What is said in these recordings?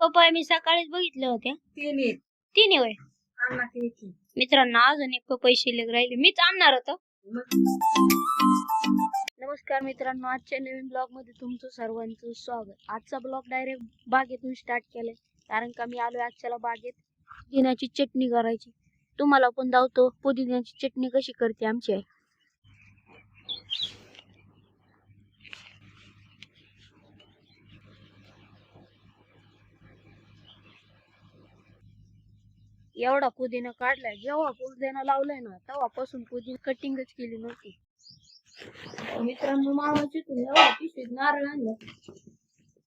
पप्पा मी सकाळीच बघितल्या होत्या. तिन्ही होय. मित्रांनो अजून एक पपई शिल्लक राहिली, मीच आणणार होतो. नमस्कार मित्रांनो, आजच्या नवीन ब्लॉग मध्ये तुमचं सर्वांचं स्वागत. आजचा ब्लॉग डायरेक्ट बागेतून स्टार्ट केलाय, कारण का मी आलोय आजच्याला बागेत पुदिन्याची चटणी करायची. तुम्हाला पण दावतो पुदिन्याची चटणी कशी करते आमची आई. एवढा पुदिना काढलाय, जेव्हा पुदिना लावलाय ना तेव्हापासून पुदिना कटिंगच केली नव्हती. मित्रांनो मामाची एवढा पिशवीत नारळ आणला,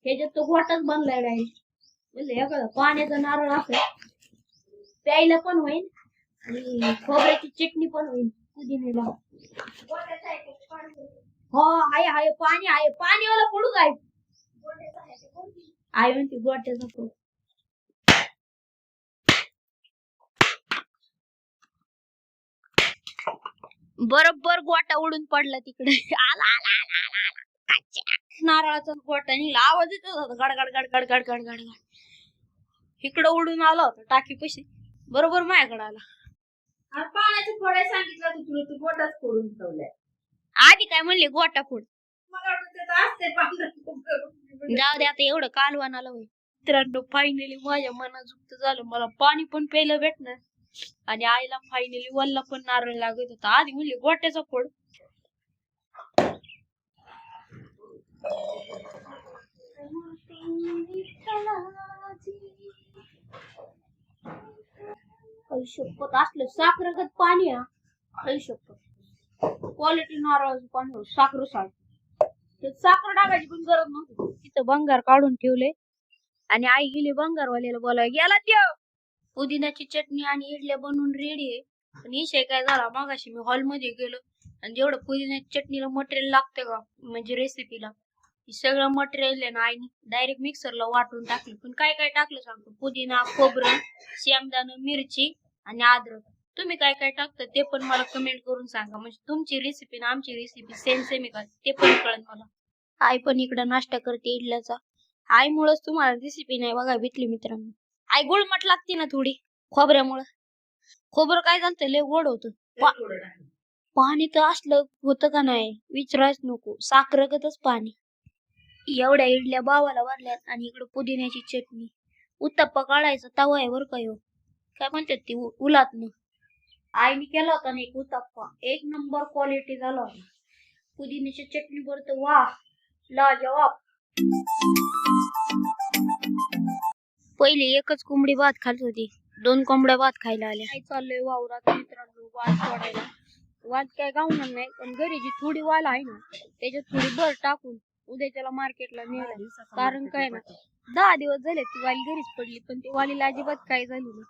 त्याच्यात तो गोटाच बनलाय डायरेक्ट. म्हणजे एखादा पाण्याचा नारळ असेल प्यायला पण होईल आणि खोबऱ्याची चटणी पण होईल पुदिन्याला. हो आहे आहे पाणी आहे, पाणीवाला पडू काय आई म्हणते गोट्याचा पडू. बरोबर गोटा उडून पडला तिकडे. आला आला आला आला नारळाचा गोटा निघाला, आवाज येत होता गडगड गडगड गडगड गडगड. इकडं उडून आला होता टाकी पैसे, बरोबर माझ्याकडे आला. पाण्याचं फोडायला सांगितलं तुला, तू गोटाच फोडून ठेवलाय. आधी काय म्हणले गोटा फोड, मला वाटतं त्याचं असते पांढरं. जाऊ दे आता एवढं कालवान आलं होय. मित्रांनो फायनली माझ्या मनाजुक्त झालं, मला पाणी पण प्यायला भेटणार आणि आईला फायनली वल्ला पण नारळ लागत होता. आधी म्हणले गोट्याचा फोड. आयुष्यपत असलं साखरगत पाणी आहे. आयुष्यपत क्वालिटी नारळाचं पाणी, साखर साठ साखर टाकायची पण गरज नव्हती. तिथं भंगार काढून ठेवले आणि आई गेली भंगारवाल्याला बोलाय, गेला त्यो. पुदिन्याची चटणी आणि इडल्या बनवून रेडी आहे. पण विषय काय झाला, मागाशी मी हॉल मध्ये गेलो आणि जेवढं पुदिन्याच्या चटणीला मटेरियल लागतं का, म्हणजे रेसिपीला, सगळं मटेरियल आहे ना आईने डायरेक्ट मिक्सरला वाटून टाकलं. पण काय काय टाकलं सांगतो, पुदिना, खोबरं, शेंगदाणा, मिरची आणि अद्रक. तुम्ही काय काय टाकतं ते पण मला कमेंट करून सांगा, म्हणजे तुमची रेसिपी ना आमची रेसिपी सेम सेम आहे का ते पण कळेल मला. आई पण इकडं नाश्ता करते इडल्याचा. आईमुळेच तुम्हाला रेसिपी नाही बघा भेटली मित्रांनो. आई गुळमट लागते ना थोडी खोबऱ्यामुळं. खोबरं काय झालं लय गोड होतं. पाणी तर असलं होतं का नाही विचारायच नको, साखरगतच पाणी. एवढ्या इडल्या बावाला भरल्यात आणि इकडं पुदिन्याची चटणी. उत्तप्पा काढायचा तवा आहे बरं का ह्यो, काय म्हणतात ती उलातनं. आईने केला होता ना एक उत्तप्पा, एक नंबर क्वालिटी झाला होता. पुदिन्याची चटणी बरं वा लाजवाब. पहिली एकच कोंबडी भात खात होती, 2 कोंबड्या भात खायला आल्या. काय चाललंय वावरात मित्रांनो, वाल तोडायला. वाल काय गावणार नाही, पण घरी जी थोडी वाल आहे ना त्याच्यात थोडी भर टाकून उद्या त्याला मार्केटला नेलं. कारण काय ना 10 दिवस झाले ती वाली घरीच पडली, पण ती वालीला अजिबात काय झाली ना,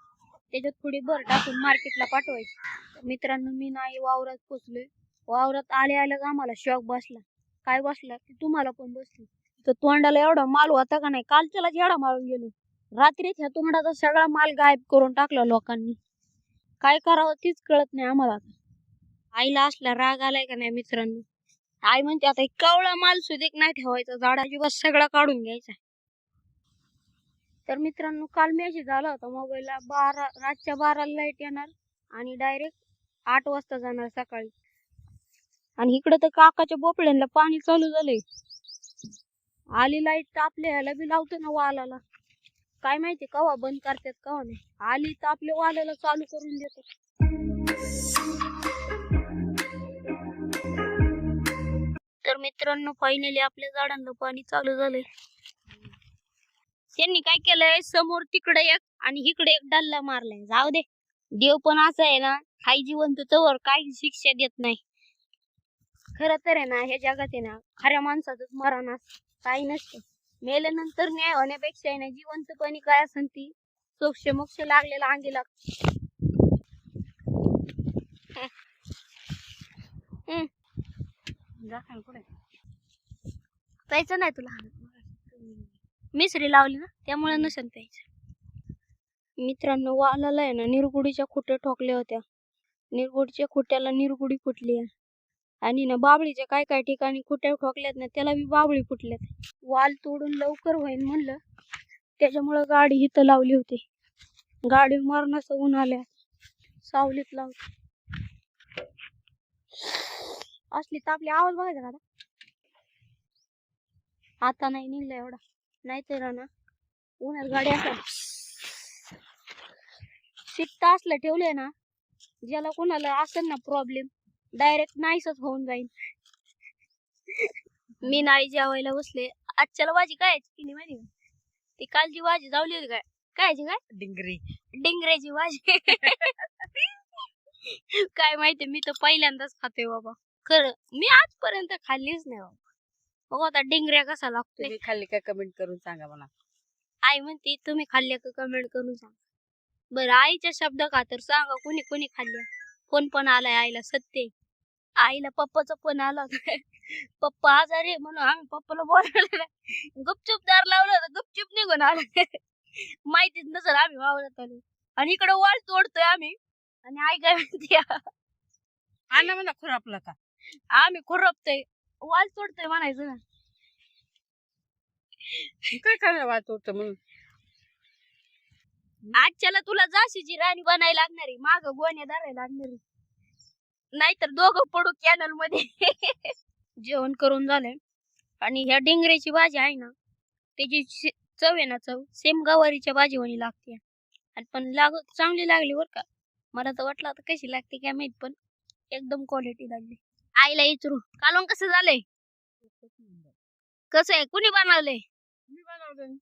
त्याच्यात थोडी भर टाकून मार्केटला पाठवायची. मित्रांनो मी नाही वावरात पोचलोय. वावरात आले आम्हाला शॉक बसला. काय बसला की तुम्हाला पण बसली. तर तोंडाला एवढा माल होता का नाही, कालच्याला एवढा मारून गेलो. रात्री ह्या तोंडाचा सगळा माल गायब करून टाकला लोकांनी. काय करावं तीच कळत नाही आम्हाला. आईला असला राग आलाय का नाही मित्रांनो. आई म्हणते आता कवळा माल सुद्धा नाही ठेवायचा, झाडाची बस सगळा काढून घ्यायचा. तर मित्रांनो काल मेसेज आला होता मोबाईलला, रातच्या 12ला लाईट येणार आणि डायरेक्ट 8 वाजता जाणार सकाळी. आणि इकडे तर काकाच्या बोपड्यांना पाणी चालू झालंय. आली लाईट तर आपल्या ह्याला बी लावतो ना वालाला, काय माहिती कवा बंद करतात कवा नाही. आली तर आपल्या वालाला चालू करून देतो. तर मित्रांनो फायनली आपल्या झाडांना पाणी चालू झालंय. त्यांनी काय केलंय, समोर तिकडे एक आणि इकडे एक डल्ला मारलाय. जाऊ दे, देव पण असं आहे ना, हाय जिवंत तवर काही शिक्षा देत नाही. खरं तर आहे ना ह्या जगात आहे ना खऱ्या माणसाचंच मरण असतं, काही नसतं. मेल्यानंतर न्याय होण्यापेक्षा आहे ना जिवंतपणी काय असेल ती सोक्ष मोक्ष लागलेला अंगी लागतो. प्यायचं नाही तुला, मिसरी लावली ना त्यामुळे नसेल प्यायचं. मित्रांनो वालाला आहे ना निरगुडीच्या खुट्या ठोकल्या होत्या, निरगुडीच्या खुट्याला निरगुडी फुटली आणि ना बाबळीच्या काय काय ठिकाणी खुट्या ठोकल्यात ना त्याला बी बाबळी फुटल्यात. वाल तोडून लवकर होईल म्हणलं त्याच्यामुळे गाडी इथं लावली होती. गाडी मरणाचं ऊन आल्या सावलीत लावली. असली तापली आवाज बघायचा का आता? आता नाही निघला एवढा, नाहीतर ना उन्हात गाडी असतात. शिकता असलं ठेवलंय ना, ज्याला कोणाला असेल ना प्रॉब्लेम, डायरेक्ट नाहीसच होऊन जाईल. मी नाही जेवायला बसले. आजच्याला भाजी काय केली माहिती का? ती कालची भाजी जावली होती. कायची काय? डिंगऱ्याची भाजी. काय माहिती, मी तर पहिल्यांदाच खाते बाबा. खरं मी आजपर्यंत खाल्लीच नाही बाबा. बघ आता डिंगऱ्या कसा लागतोय. तुम्ही खाल्ली का कमेंट करून सांगा मला. आई म्हणते तुम्ही खाल्ल्या का कमेंट करून सांगा. बरं, आईच्या शब्द खातर सांगा कोणी कोणी खाल्ल्या. फोन पण आलाय आईला. सत्य आईला पप्पाचा फोन आला होता. पप्पा आजारी आहे म्हणून आम्ही पप्पाला बोलायला गुपचूप दार लावलं होतं, गुपचूप निघून आलो. माहितीच नसेल आम्ही वावरत आलो. आणि इकडे वाळ तोडतोय आम्ही. आणि आई काय म्हणते, आणा म्हणा खुरापला का आम्ही खुरपतोय वाल तोडतोय म्हणायचं ना. काय करायला वाचवत म्हणून. आजच्याला तुला झाशीची राणी बनायला लागणार आहे, माग गोण्या धरायला लागणार आहे. नाहीतर दोघं पडू कॅनल मध्ये. जेवण करून झालंय. आणि ह्या डिंगऱ्याची भाजी आहे ना, त्याची चव आहे ना, चव सेम गवारीच्या भाजीवाणी लागते. आणि पण चांगली लागली बर का. मला तर वाटलं आता कशी लागते काय माहित, पण एकदम क्वालिटी लागली. आईला विचारू कालवण कसं झालंय, कसं आहे, कुणी बनवलंय? मी बनवलं.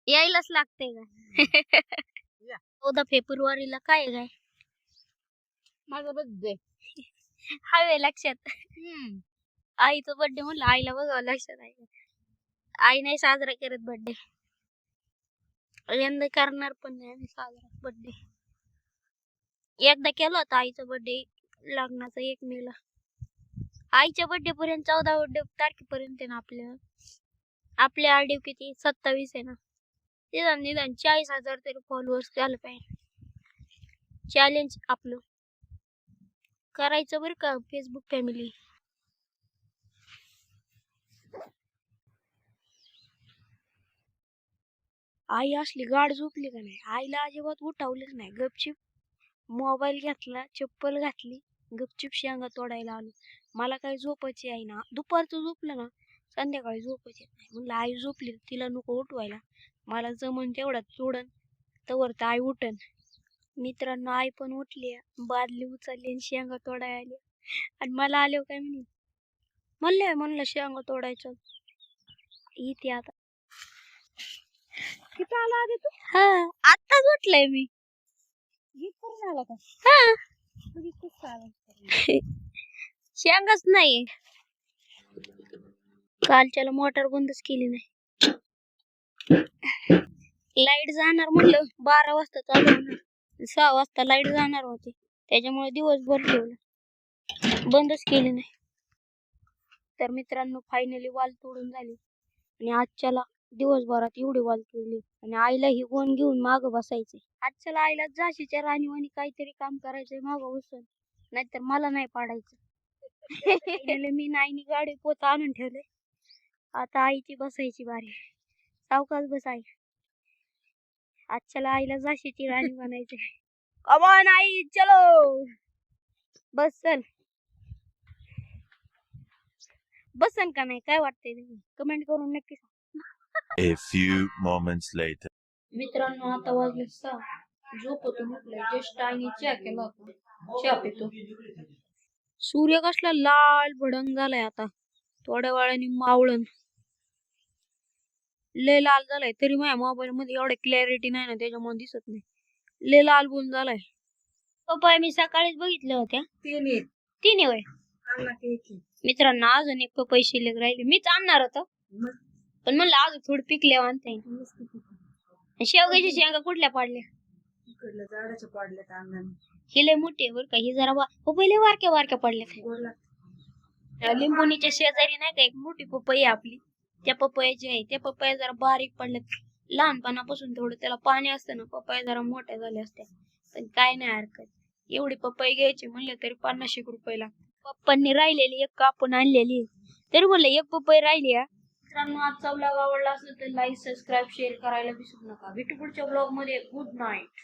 यायलाच लागते का? 14 फेब्रुवारीला काय आहे काय? माझा बर्थडे. हवे लक्षात. आईचा बर्थडे म्हणलं आईला बघावं लक्षात आहे. आई नाही साजरा करत बर्थडे. यंदा करणार पण नाही आम्ही साजरा बर्थडे. एकदा केला होता आईचा बर्थडे लग्नाचा 1 मेला. आईच्या बर्थडे पर्यंत 14 तारखेपर्यंत ना आपल्या आरडीव किती 27 आहे ना, निदान 40,000 तरी फॉलोअर्स झालं पाहिजे. चॅलेंज आपलं करायचं बरं का फेसबुक फॅमिली. आई असली गाढ झोपली का नाही, आईला अजिबात उठावलंच नाही. गपचिप मोबाईल घेतला, चप्पल घातली, गपचिप शेंगा तोडायला आलो. मला काही झोपायची आहे ना, दुपारचं झोपलं ना संध्याकाळी झोपायची नाही. म्हणलं आई झोपली तिला नको उठवायला, मला जमन तेवढ्यात तोडन तवर तर आई उठन. मित्रांनो आई पण उठली, बादली उचलली आणि शेंगा तोडायला आली. आणि मला आले काय म्हणलं शेंगा तोडायचं इथे आता. किती आला आधी तू? हा आत्ताच उठलंय मी. झाला का? हा आला शेंगाच नाही. कालच्याला मोटर बंदच केली नाही. लाईट जाणार म्हणलं 12 वाजता चालू होणार, 6 वाजता लाईट जाणार होती. त्याच्यामुळे दिवसभर ठेवलं, बंदच केली नाही. तर मित्रांनो फायनली वाल तोडून झाली. आणि आजच्याला दिवसभरात एवढी वाल तोडली. आणि आईला ही गोण घेऊन माग बसायचे. आजच्याला आईला झाशीच्या राणीवाणी काहीतरी काम करायचंय माग बसून, नाहीतर मला नाही पाडायचं. मी नाईनी गाडी पोत आणून ठेवले. आता आईची बसायची बारी. सावकाश बस आई. आजच्याला आईला झाशीची राणी बनायचे. कमॉन आई चलो बस चल. बसन का नाही काय वाटतंय तुम्ही कमेंट करून नक्की सांगा. A few moments later. मित्रांनो आता वाजले 6. झोपतो म्हटलं, जस्ट आईने चहा केला होता, चहा पितो. सूर्य कसला लाल भडंग झालाय आता, थोड्या वेळाने मावळण. लय लाल झालाय, तरी माझ्या मोबाईल मध्ये एवढे क्लॅरिटी नाही ना, त्याच्यामुळे दिसत नाही. लय लाल बोल झालाय. पप्पा मी सकाळीच बघितल्या होत्या. 3 वय. मित्रांनो अजून एक पपई शिल्लक राहिली, मीच आणणार होतो पण म्हणलं अजून थोडी पिकल्या आणता येईल. शेवग्याच्या शेंगा कुठल्या पाडल्या? झाडाच्या पाडल्या अंगाने. ही लय मोठी आहे बरं का, ही जरा पपई लय वारक्या पडल्या. लिंबुनीच्या शेजारी नाही का एक मोठी पपई आहे आपली, त्या पपयाची आहे. त्या पपया जरा बारीक पडल्यात. लहानपणापासून थोडं त्याला पाणी असतं ना, पपया जरा मोठ्या झाल्या असत्या. पण काय नाही हरकत, एवढी पपई घ्यायची म्हणलं तरी 50 रुपये लागतात. पप्पांनी राहिलेली एक कापून आणलेली, तरी म्हणलं एक पपई राहिली मित्रांनो, आजचा ब्लॉग आवडला असेल तर लाईक, सबस्क्राईब, शेअर करायला विसरू नका. भेटू पुढच्या ब्लॉग मध्ये. Good night.